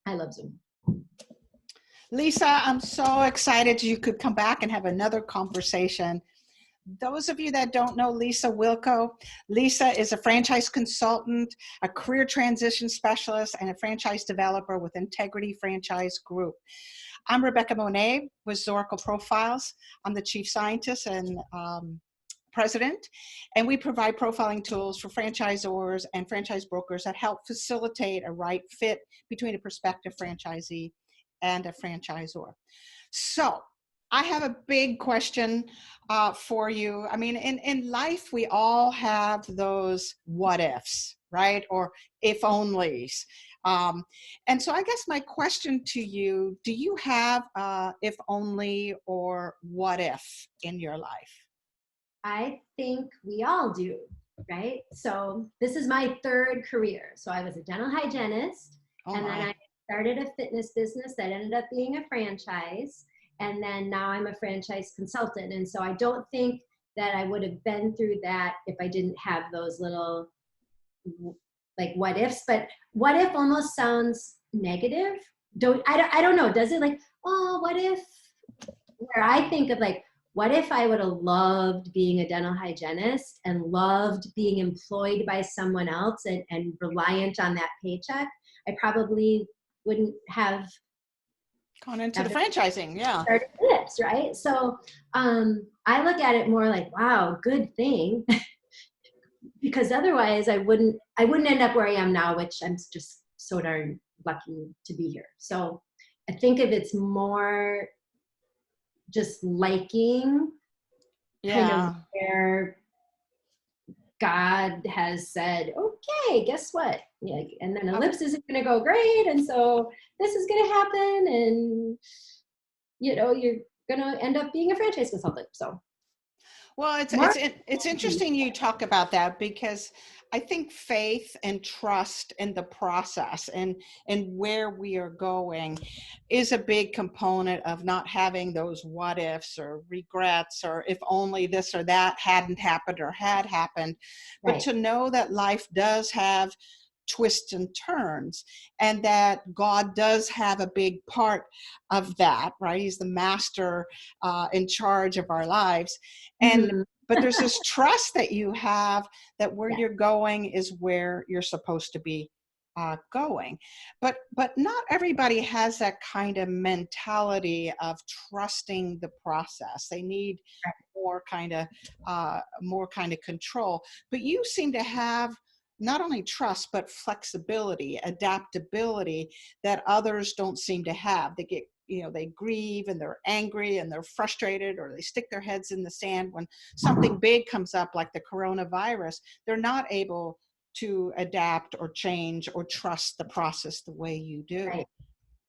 I love Zoom. Lisa, I'm so excited you could come back and have another conversation. Those of you that don't know Lisa Welko, Lisa is a franchise consultant, a career transition specialist, and a franchise developer with Integrity Franchise Group. I'm Rebecca Monet with Zorakle Profiles. I'm the chief scientist and president, and we provide profiling tools for franchisors and franchise brokers that help facilitate a right fit between a prospective franchisee and a franchisor. So I have a big question for you. I mean, in life, we all have those what ifs, right? Or if onlys. And so I guess my question to you, do you have if only or what if in your life? I think we all do, right? So this is my third career. So I was a dental hygienist, and then I started a fitness business that ended up being a franchise. And then now I'm a franchise consultant. And so I don't think that I would have been through that if I didn't have those little like what ifs. But what if almost sounds negative. I don't know. Does it? Like, oh, what if? Where I think of like, what if I would have loved being a dental hygienist and loved being employed by someone else and reliant on that paycheck? I probably wouldn't have gone into the franchising, yeah. Started this, right? So I look at it more like, wow, good thing, because otherwise I wouldn't end up where I am now, which I'm just so darn lucky to be here. So I think of it's more just liking, kind of where God has said, okay, guess what? Yeah, and then ellipse isn't going to go great, and so this is going to happen, and you know, you're going to end up being a franchise consultant. So, well, it's interesting you talk about that, because I think faith and trust in the process and where we are going is a big component of not having those what ifs or regrets or if only this or that hadn't happened or had happened, but to know that life does have twists and turns, and that God does have a big part of that, right? He's the master in charge of our lives. And but there's this trust that you have that where you're going is where you're supposed to be going. But not everybody has that kind of mentality of trusting the process. They need more kind of control. But you seem to have not only trust, but flexibility, adaptability that others don't seem to have. They get, they grieve and they're angry and they're frustrated, or they stick their heads in the sand when something big comes up like the coronavirus. They're not able to adapt or change or trust the process the way you do.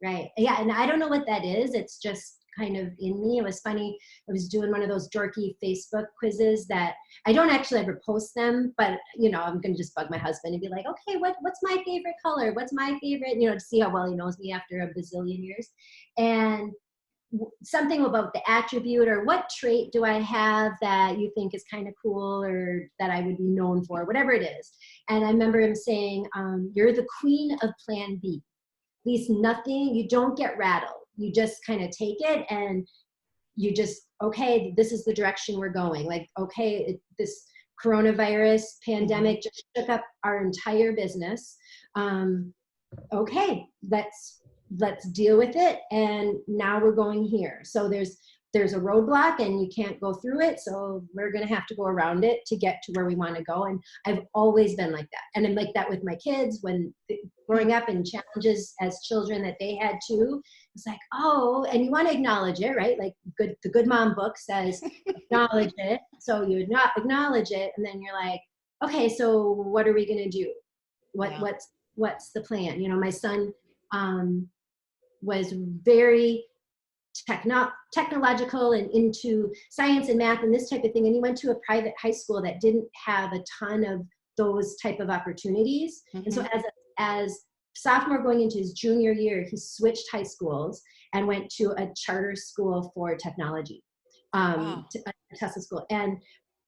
Right. Yeah. And I don't know what that is. It's just kind of in me. It was funny. I was doing one of those dorky Facebook quizzes that I don't actually ever post them, but I'm going to just bug my husband and be like, okay, what's my favorite color? What's my favorite, to see how well he knows me after a bazillion years. And something about the attribute, or what trait do I have that you think is kind of cool, or that I would be known for, whatever it is. And I remember him saying, you're the queen of plan B. At least nothing, you don't get rattled. You just kind of take it and you just, okay, this is the direction we're going. Like, okay, this coronavirus pandemic just shook up our entire business. Okay, let's deal with it. And now we're going here. So there's a roadblock and you can't go through it. So we're going to have to go around it to get to where we want to go. And I've always been like that. And I'm like that with my kids when growing up, and challenges as children that they had too. It's like, oh, and you want to acknowledge it, right? Like the Good Mom book says, acknowledge it. So you not acknowledge it. And then you're like, okay, so what are we going to do? What's the plan? My son was very technological and into science and math and this type of thing. And he went to a private high school that didn't have a ton of those type of opportunities. And so as sophomore going into his junior year, he switched high schools and went to a charter school for technology, to a Tesla school. And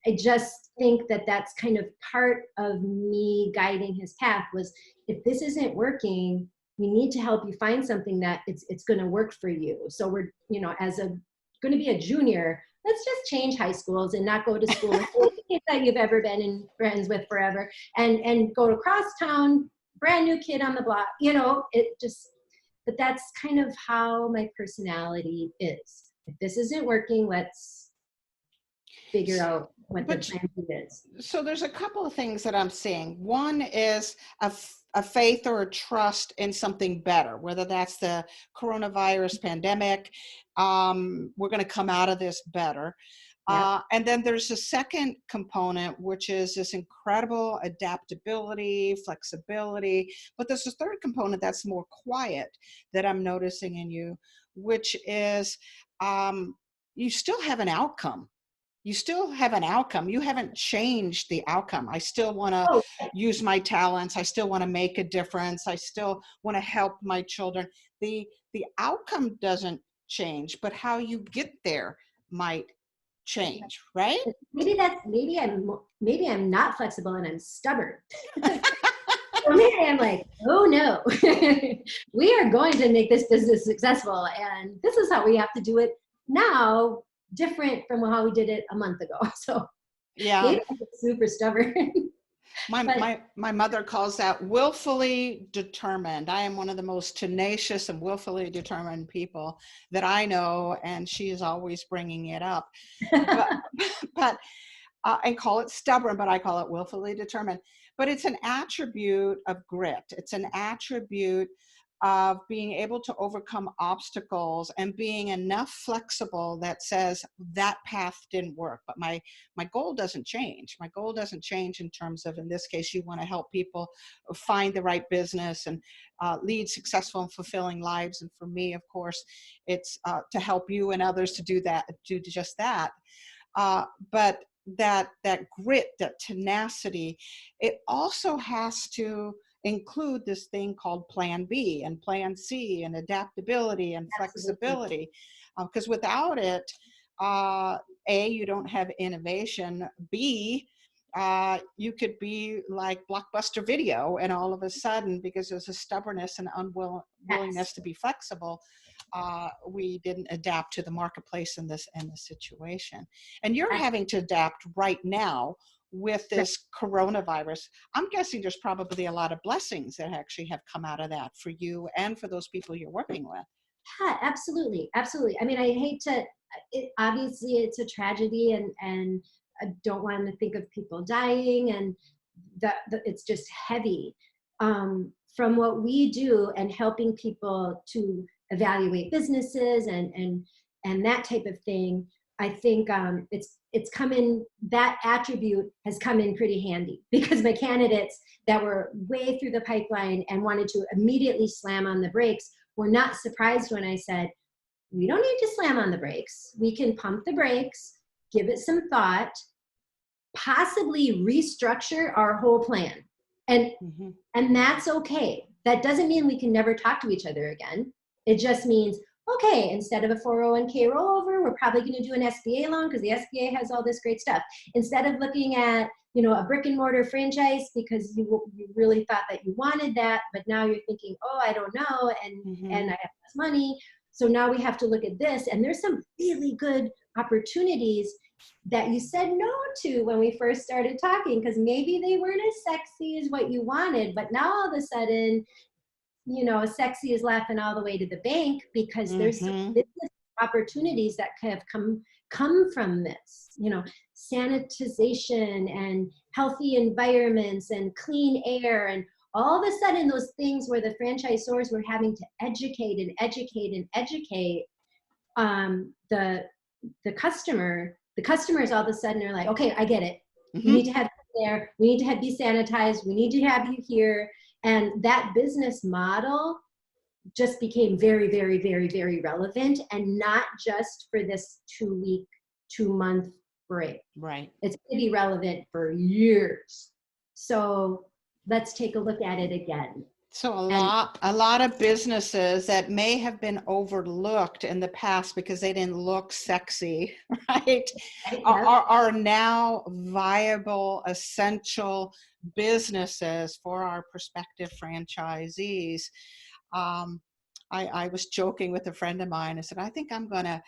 I just think that that's kind of part of me guiding his path was, if this isn't working, we need to help you find something that it's going to work for you. So we're, as a going to be a junior, let's just change high schools and not go to school with any kids that you've ever been in friends with forever, and go to crosstown, brand new kid on the block. But that's kind of how my personality is. If this isn't working, let's figure out what the plan is. So there's a couple of things that I'm seeing. One is a faith or a trust in something better, whether that's the coronavirus pandemic. We're going to come out of this better. Yeah. And then there's a second component, which is this incredible adaptability, flexibility. But there's a third component that's more quiet that I'm noticing in you, which is you still have an outcome. You still have an outcome. You haven't changed the outcome. I still want to use my talents. I still want to make a difference. I still want to help my children. The outcome doesn't change, but how you get there might change, right? Maybe I'm not flexible and I'm stubborn. Or maybe I'm like, oh no, we are going to make this business successful, and this is how we have to do it now, different from how we did it a month ago. So yeah, maybe I'm super stubborn. My mother calls that willfully determined. I am one of the most tenacious and willfully determined people that I know, and she is always bringing it up. But and call it stubborn, but I call it willfully determined. But it's an attribute of grit. It's an attribute of being able to overcome obstacles and being enough flexible that says that path didn't work, but my goal doesn't change. My goal doesn't change in terms of, in this case, you want to help people find the right business and lead successful and fulfilling lives. And for me, of course, it's to help you and others to do just that. But that grit, that tenacity, it also has to include this thing called Plan B and Plan C and adaptability and flexibility. Because without it, A, you don't have innovation. B, you could be like Blockbuster Video, and all of a sudden, because there's a stubbornness and unwillingness to be flexible, we didn't adapt to the marketplace in this situation. And you're having to adapt right now with this coronavirus. I'm guessing there's probably a lot of blessings that actually have come out of that for you and for those people you're working with. Yeah, absolutely. Absolutely. I mean, I hate to, obviously it's a tragedy, and I don't want to think of people dying, and it's just heavy. From what we do and helping people to evaluate businesses and that type of thing, I think it's come in, that attribute has come in pretty handy, because my candidates that were way through the pipeline and wanted to immediately slam on the brakes were not surprised when I said, we don't need to slam on the brakes. We can pump the brakes, give it some thought, possibly restructure our whole plan. And that's okay. That doesn't mean we can never talk to each other again. It just means, okay, instead of a 401k rollover, we're probably going to do an SBA loan because the SBA has all this great stuff. Instead of looking at, a brick and mortar franchise because you really thought that you wanted that, but now you're thinking, oh, I don't know, and I have less money. So now we have to look at this, and there's some really good opportunities that you said no to when we first started talking, because maybe they weren't as sexy as what you wanted, but now all of a sudden, sexy is laughing all the way to the bank, because there's some business opportunities that have come from this, sanitization and healthy environments and clean air, and all of a sudden those things where the franchisors were having to educate the customers all of a sudden are like, okay, I get it. We need to have you there. We need to be sanitized. We need to have you here. And that business model just became very, very, very, very relevant, and not just for this 2-month break. Right. It's going to be relevant for years. So let's take a look at it again. So a lot of businesses that may have been overlooked in the past because they didn't look sexy, right, are now viable, essential businesses for our prospective franchisees. I was joking with a friend of mine. I said, I think I'm going to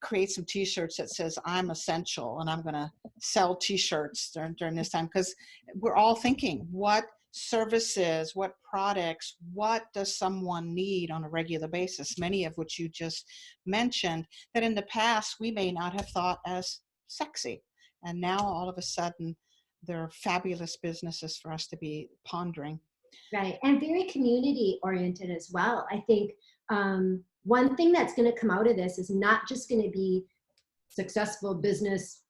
create some t-shirts that says I'm essential, and I'm going to sell t-shirts during this time, because we're all thinking, what services, what products, what does someone need on a regular basis, many of which you just mentioned, that in the past we may not have thought as sexy. And now all of a sudden, they're fabulous businesses for us to be pondering. Right. And very community oriented as well. I think one thing that's going to come out of this is not just going to be successful business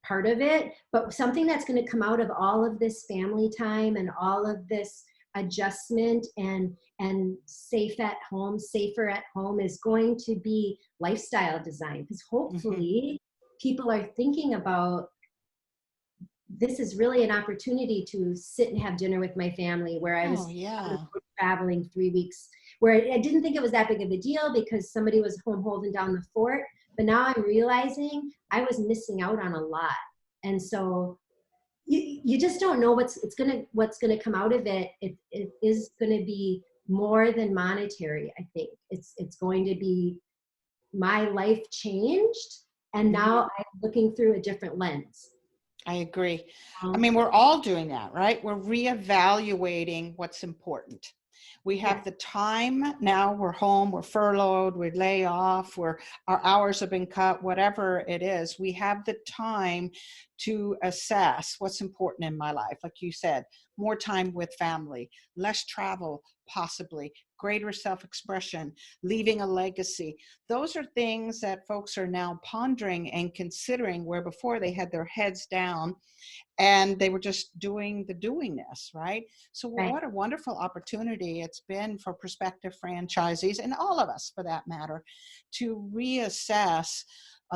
part of it, but something that's going to come out of all of this family time and all of this adjustment and safer at home is going to be lifestyle design, because hopefully people are thinking about, this is really an opportunity to sit and have dinner with my family, where I was traveling 3 weeks, where I didn't think it was that big of a deal because somebody was home holding down the fort. But now I'm realizing I was missing out on a lot. And so you just don't know what's gonna come out of it. It is gonna be more than monetary. I think it's going to be, my life changed, and now I'm looking through a different lens. I agree. I mean, we're all doing that, right? We're reevaluating what's important. We have the time now, we're home, we're furloughed, we lay off, our hours have been cut, whatever it is. We have the time to assess what's important in my life. Like you said, more time with family, less travel, possibly, greater self-expression, leaving a legacy. Those are things that folks are now pondering and considering, where before they had their heads down and they were just doing the doingness, right? So what a wonderful opportunity it's been for prospective franchisees, and all of us for that matter, to reassess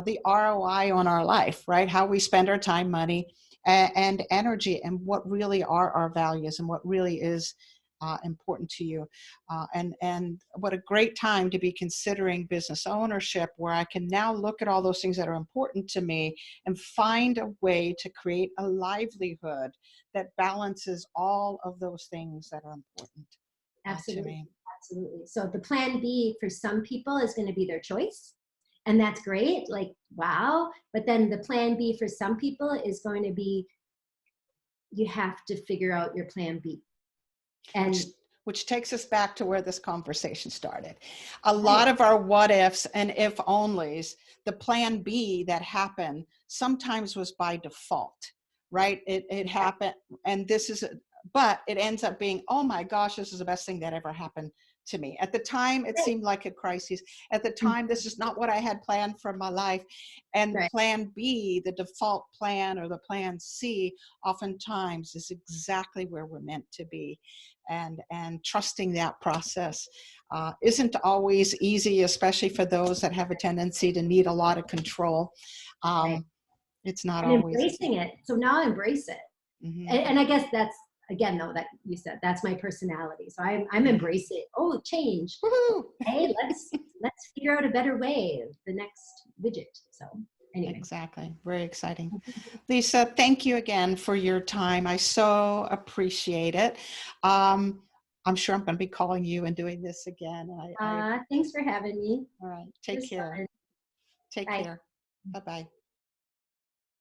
the ROI on our life, right? How we spend our time, money, and energy, and what really are our values and what really is important to you. And what a great time to be considering business ownership, where I can now look at all those things that are important to me and find a way to create a livelihood that balances all of those things that are important to me. Absolutely. So the plan B for some people is going to be their choice. And that's great. Like, wow. But then the plan B for some people is going to be, you have to figure out your plan B. And which takes us back to where this conversation started. A lot of our what ifs and if onlys, the plan B that happened sometimes was by default, right? It happened, and but it ends up being, oh my gosh, this is the best thing that ever happened to me. At the time, it seemed like a crisis. At the time, this is not what I had planned for my life. And plan B, the default plan, or the plan C, oftentimes is exactly where we're meant to be. And trusting that process isn't always easy, especially for those that have a tendency to need a lot of control. It's not always embracing it. So now I embrace it. And I guess that's, again, though, that you said, that's my personality. So I'm embracing, change. Hey, let's figure out a better way, the next widget. So anyway. Exactly. Very exciting. Lisa, thank you again for your time. I so appreciate it. I'm sure I'm going to be calling you and doing this again. Thanks for having me. All right. Take care. Fun. Take care. Bye-bye.